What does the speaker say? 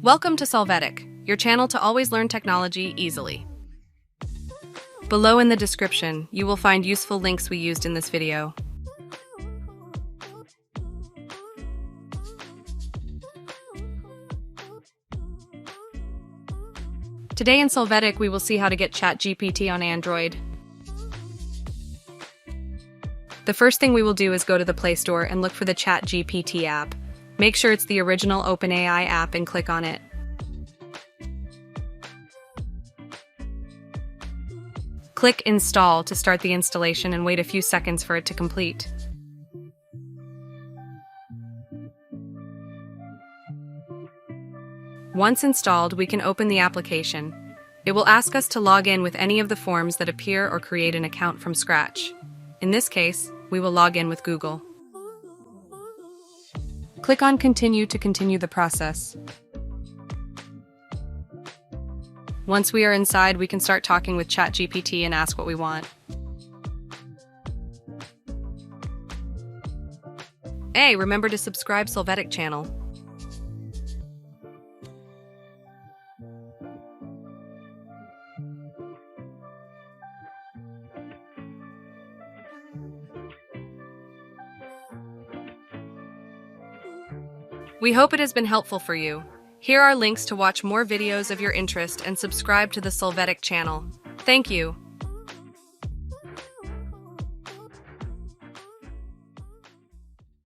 Welcome to Solvetic, your channel to always learn technology easily. Below in the description, you will find useful links we used in this video. Today in Solvetic, we will see how to get ChatGPT on Android. The first thing we will do is go to the Play Store and look for the ChatGPT app. Make sure it's the original OpenAI app and click on it. Click Install to start the installation and wait a few seconds for it to complete. Once installed, we can open the application. It will ask us to log in with any of the forms that appear or create an account from scratch. In this case, we will log in with Google. Click on Continue to continue the process. Once we are inside, we can start talking with ChatGPT and ask what we want. Hey, remember to subscribe Solvetic channel. We hope it has been helpful for you. Here are links to watch more videos of your interest and subscribe to the Solvetic channel. Thank you.